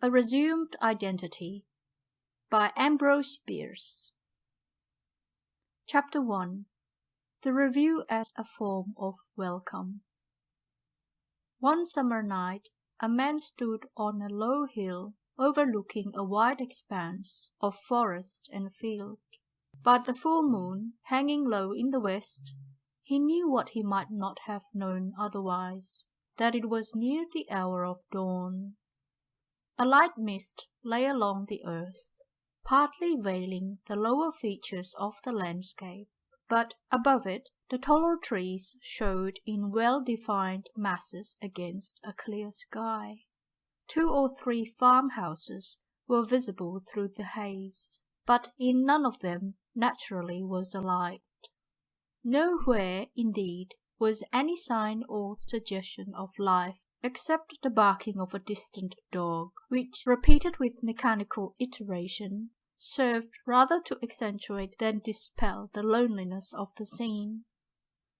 A Resumed Identity by Ambrose Bierce. Chapter 1. The Review as a Form of Welcome. One summer night, a man stood on a low hill overlooking a wide expanse of forest and field. By the full moon, hanging low in the west, he knew what he might not have known otherwise, that it was near the hour of dawn. A light mist lay along the earth, partly veiling the lower features of the landscape, but above it the taller trees showed in well-defined masses against a clear sky. 2 or 3 farmhouses were visible through the haze, but in none of them naturally was a light. Nowhere, indeed, was any sign or suggestion of life except the barking of a distant dog, which, repeated with mechanical iteration, served rather to accentuate than dispel the loneliness of the scene.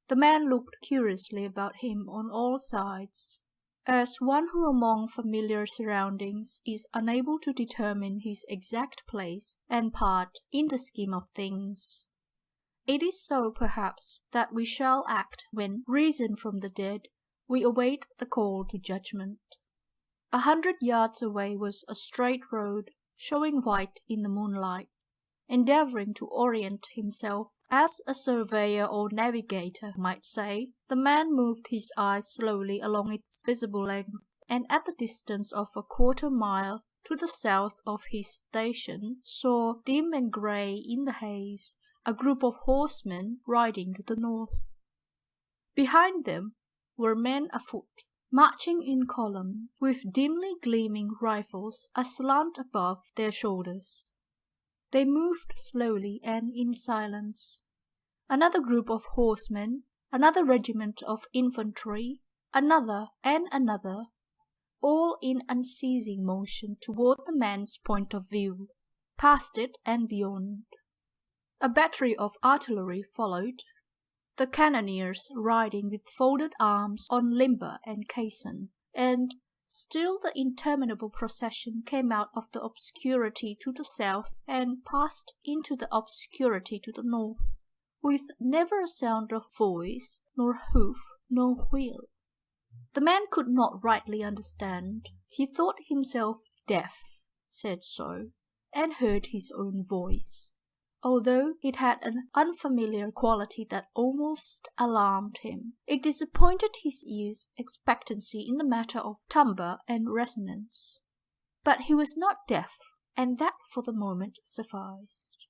The man looked curiously about him on all sides, as one who among familiar surroundings is unable to determine his exact place and part in the scheme of things. It is so, perhaps, that we shall act when, risen from the dead, we await the call to judgment. 100 yards away was a straight road, showing white in the moonlight. Endeavoring to orient himself, as a surveyor or navigator might say, the man moved his eyes slowly along its visible length, and at the distance of a quarter-mile to the south of his station saw, dim and grey in the haze, a group of horsemen riding to the north. Behind them were men afoot, marching in column, with dimly gleaming rifles aslant above their shoulders. They moved slowly and in silence. Another group of horsemen, another regiment of infantry, another and another, all in unceasing motion toward the man's point of view, past it and beyond. A battery of artillery followed, the cannoneers riding with folded arms on limber and caisson, and still the interminable procession came out of the obscurity to the south and passed into the obscurity to the north, with never a sound of voice, nor hoof, nor wheel. The man could not rightly understand. He thought himself deaf, said so, and heard his own voice, although it had an unfamiliar quality that almost alarmed him. It disappointed his ear's expectancy in the matter of timbre and resonance. But he was not deaf, and that for the moment sufficed.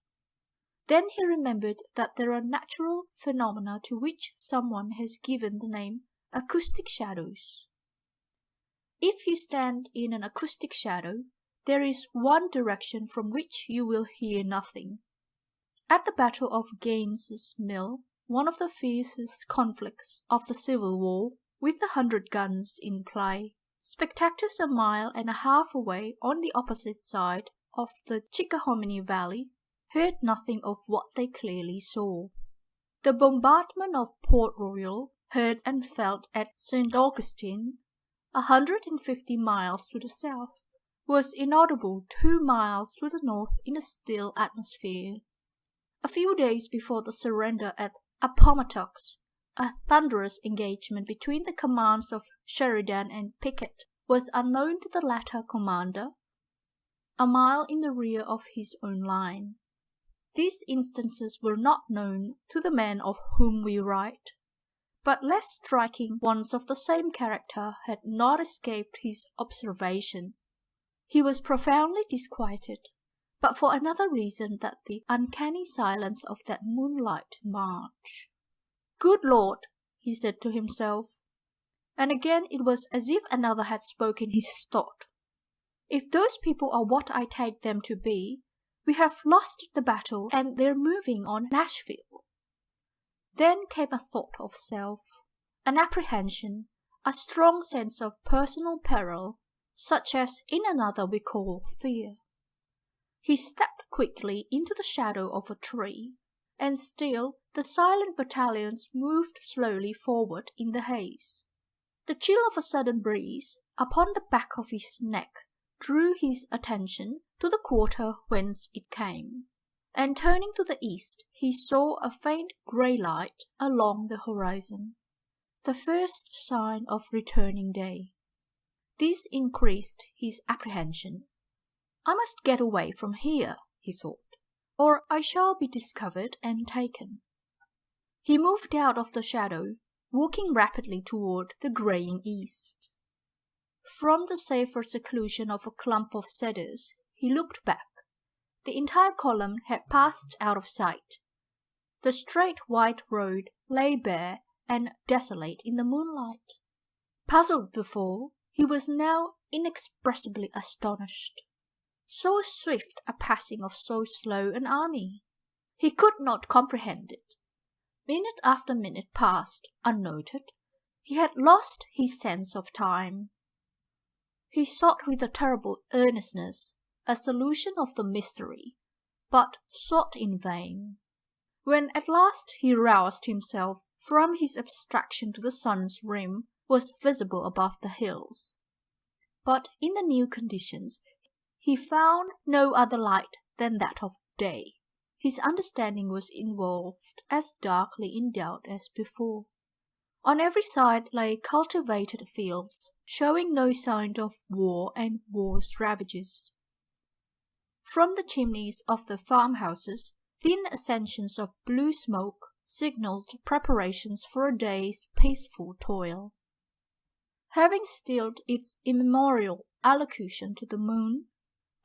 Then he remembered that there are natural phenomena to which someone has given the name acoustic shadows. If you stand in an acoustic shadow, there is one direction from which you will hear nothing. At the Battle of Gaines's Mill, one of the fiercest conflicts of the Civil War, with 100 guns in play, spectators a mile and a half away on the opposite side of the Chickahominy Valley heard nothing of what they clearly saw. The bombardment of Port Royal, heard and felt at St. Augustine, 150 miles to the south, was inaudible 2 miles to the north in a still atmosphere. A few days before the surrender at Appomattox, a thunderous engagement between the commands of Sheridan and Pickett was unknown to the latter commander, a mile in the rear of his own line. These instances were not known to the man of whom we write, but less striking ones of the same character had not escaped his observation. He was profoundly disquieted, but for another reason than the uncanny silence of that moonlight march. "Good Lord," he said to himself, and again it was as if another had spoken his thought. "If those people are what I take them to be, we have lost the battle and they're moving on Nashville." Then came a thought of self, an apprehension, a strong sense of personal peril, such as in another we call fear. He stepped quickly into the shadow of a tree, and still the silent battalions moved slowly forward in the haze. The chill of a sudden breeze upon the back of his neck drew his attention to the quarter whence it came, and turning to the east, he saw a faint grey light along the horizon, the first sign of returning day. This increased his apprehension. "I must get away from here," he thought, "or I shall be discovered and taken." He moved out of the shadow, walking rapidly toward the greying east. From the safer seclusion of a clump of cedars, he looked back. The entire column had passed out of sight. The straight white road lay bare and desolate in the moonlight. Puzzled before, he was now inexpressibly astonished. So swift a passing of so slow an army! He could not comprehend it. Minute after minute passed unnoted. He had lost his sense of time. He sought with a terrible earnestness a solution of the mystery, but sought in vain. When at last he roused himself from his abstraction to the sun's rim was visible above the hills. But in the new conditions, he found no other light than that of day. His understanding was involved as darkly in doubt as before. On every side lay cultivated fields, showing no sign of war and war's ravages. From the chimneys of the farmhouses, thin ascensions of blue smoke signalled preparations for a day's peaceful toil. Having stilled its immemorial allocution to the moon,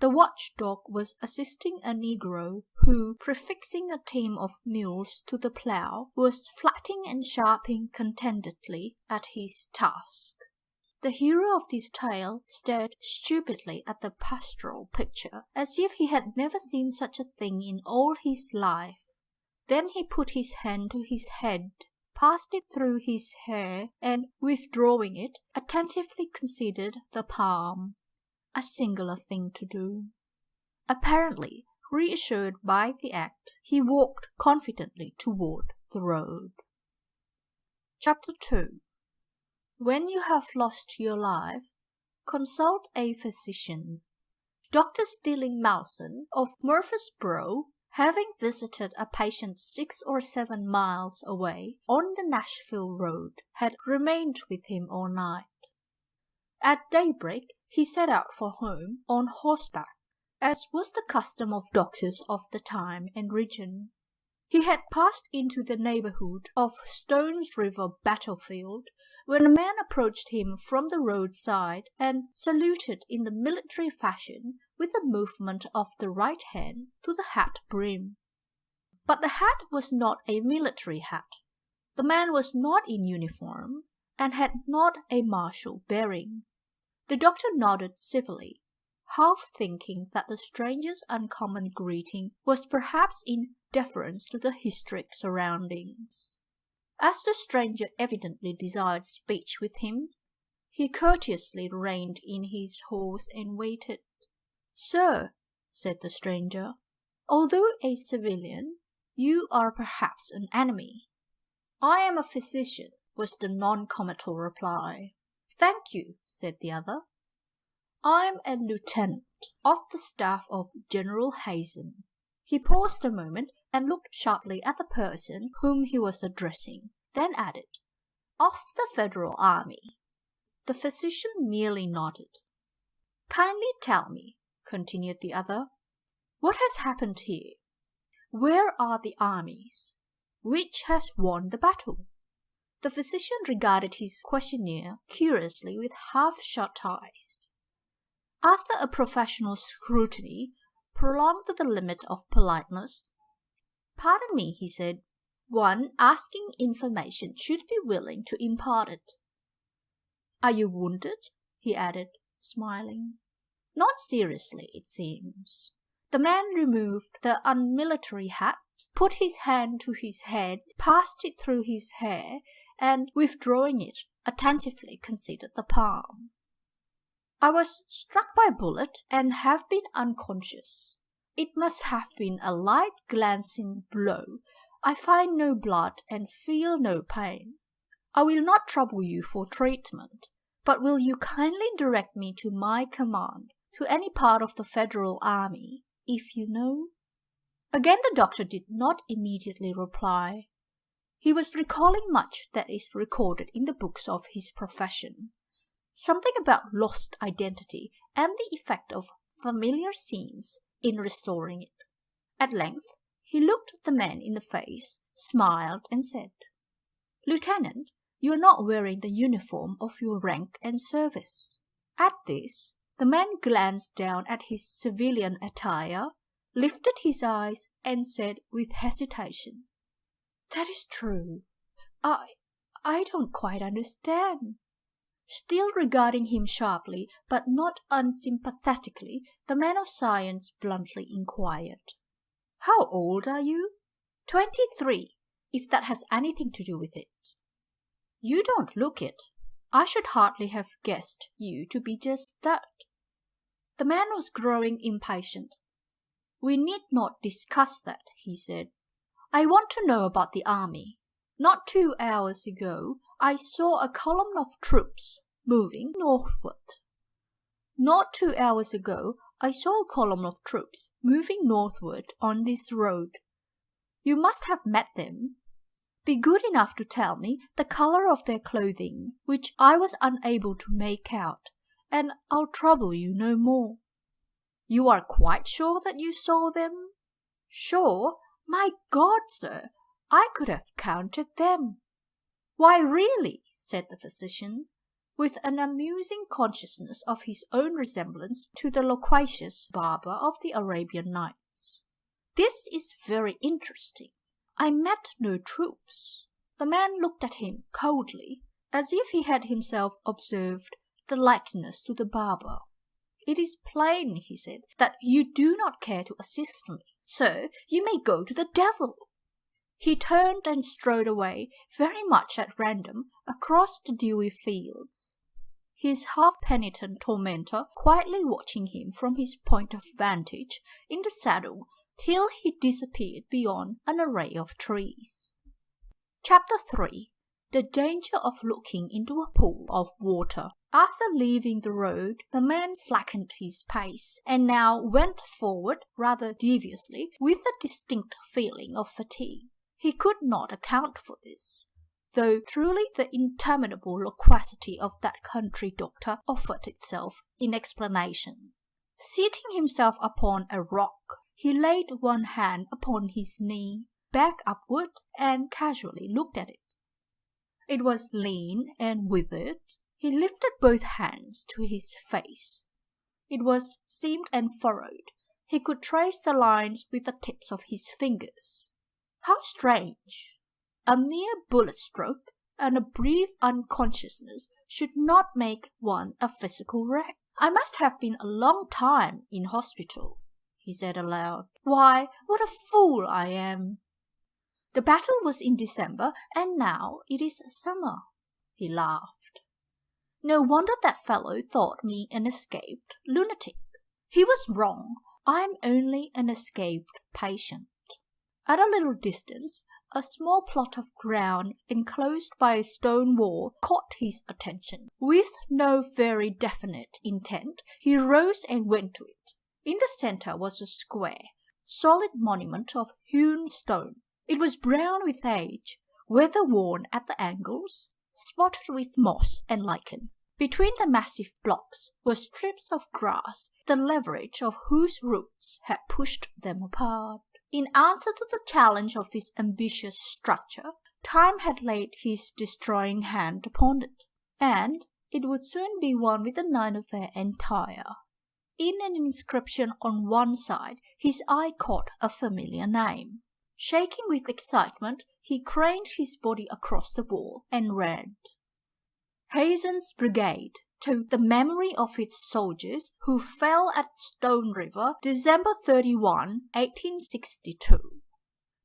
the watchdog was assisting a negro who, prefixing a team of mules to the plough, was flatting and sharping contentedly at his task. The hero of this tale stared stupidly at the pastoral picture, as if he had never seen such a thing in all his life. Then he put his hand to his head, passed it through his hair, and, withdrawing it, attentively considered the palm. A singular thing to do. Apparently, reassured by the act, he walked confidently toward the road. Chapter 2. When you have lost your life, consult a physician. Dr. Stilling Mawson of Murfreesboro, having visited a patient 6 or 7 miles away on the Nashville road, had remained with him all night. At daybreak, he set out for home on horseback, as was the custom of doctors of the time and region. He had passed into the neighborhood of Stone's River battlefield when a man approached him from the roadside and saluted in the military fashion with a movement of the right hand to the hat brim. But the hat was not a military hat. The man was not in uniform and had not a martial bearing. The doctor nodded civilly, half thinking that the stranger's uncommon greeting was perhaps in deference to the historic surroundings. As the stranger evidently desired speech with him, he courteously reined in his horse and waited. "Sir," said the stranger, "although a civilian, you are perhaps an enemy." "I am a physician," was the non-committal reply. "Thank you," said the other. "I am a lieutenant of the staff of General Hazen." He paused a moment and looked sharply at the person whom he was addressing, then added, "Of the Federal Army." The physician merely nodded. "Kindly tell me," continued the other, "what has happened here? Where are the armies? Which has won the battle?" The physician regarded his questioner curiously with half-shut eyes. After a professional scrutiny, prolonged to the limit of politeness, "Pardon me," he said, "one asking information should be willing to impart it." "Are you wounded?" he added, smiling. "Not seriously, it seems." The man removed the unmilitary hat, put his hand to his head, passed it through his hair, and, withdrawing it, attentively considered the palm. "I was struck by a bullet and have been unconscious. It must have been a light glancing blow. I find no blood and feel no pain. I will not trouble you for treatment, but will you kindly direct me to my command, to any part of the Federal Army, if you know?" Again the doctor did not immediately reply. He was recalling much that is recorded in the books of his profession. Something about lost identity and the effect of familiar scenes in restoring it. At length, he looked the man in the face, smiled, and said, "Lieutenant, you are not wearing the uniform of your rank and service." At this, the man glanced down at his civilian attire, lifted his eyes, and said with hesitation, "That is true. I don't quite understand." Still regarding him sharply, but not unsympathetically, the man of science bluntly inquired, "How old are you?" 23, if that has anything to do with it." "You don't look it. I should hardly have guessed you to be just that." The man was growing impatient. "We need not discuss that," he said. "I want to know about the army. Not 2 hours ago, I saw a column of troops moving northward." "Not 2 hours ago, I saw a column of troops moving northward on this road. You must have met them. Be good enough to tell me the color of their clothing, which I was unable to make out, and I'll trouble you no more." "You are quite sure that you saw them?" "Sure? My God, sir, I could have counted them." "Why, really," said the physician, with an amusing consciousness of his own resemblance to the loquacious barber of the Arabian Nights. "This is very interesting. I met no troops." The man looked at him coldly, as if he had himself observed the likeness to the barber. "It is plain," he said, "that you do not care to assist me. So you may go to the devil." He turned and strode away, very much at random, across the dewy fields, his half-penitent tormentor quietly watching him from his point of vantage in the saddle till he disappeared beyond an array of trees. Chapter 3. The danger of looking into a pool of water. After leaving the road, the man slackened his pace, and now went forward rather deviously, with a distinct feeling of fatigue. He could not account for this, though truly the interminable loquacity of that country doctor offered itself in explanation. Seating himself upon a rock, he laid one hand upon his knee, back upward, and casually looked at it. It was lean and withered. He lifted both hands to his face. It was seamed and furrowed. He could trace the lines with the tips of his fingers. How strange! A mere bullet stroke and a brief unconsciousness should not make one a physical wreck. "I must have been a long time in hospital," he said aloud. "Why, what a fool I am! The battle was in December, and now it is summer." He laughed. "No wonder that fellow thought me an escaped lunatic. He was wrong. I'm only an escaped patient." At a little distance, a small plot of ground enclosed by a stone wall caught his attention. With no very definite intent, he rose and went to it. In the center was a square, solid monument of hewn stone. It was brown with age, weather-worn at the angles, spotted with moss and lichen. Between the massive blocks were strips of grass, the leverage of whose roots had pushed them apart. In answer to the challenge of this ambitious structure, time had laid his destroying hand upon it, and it would soon be one with the Nineveh entire. In an inscription on one side, his eye caught a familiar name. Shaking with excitement, he craned his body across the wall and read, "Hazen's Brigade, to the memory of its soldiers who fell at Stone River, December 31, 1862.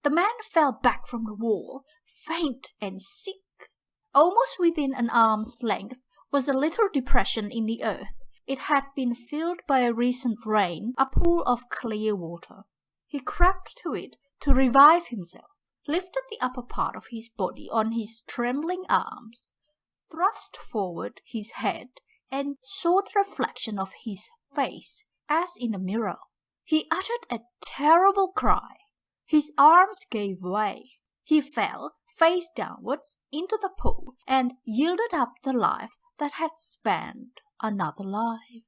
The man fell back from the wall, faint and sick. Almost within an arm's length was a little depression in the earth. It had been filled by a recent rain, a pool of clear water. He crept to it to revive himself, lifted the upper part of his body on his trembling arms, thrust forward his head, and saw the reflection of his face as in a mirror. He uttered a terrible cry. His arms gave way. He fell face downwards into the pool and yielded up the life that had spanned another life.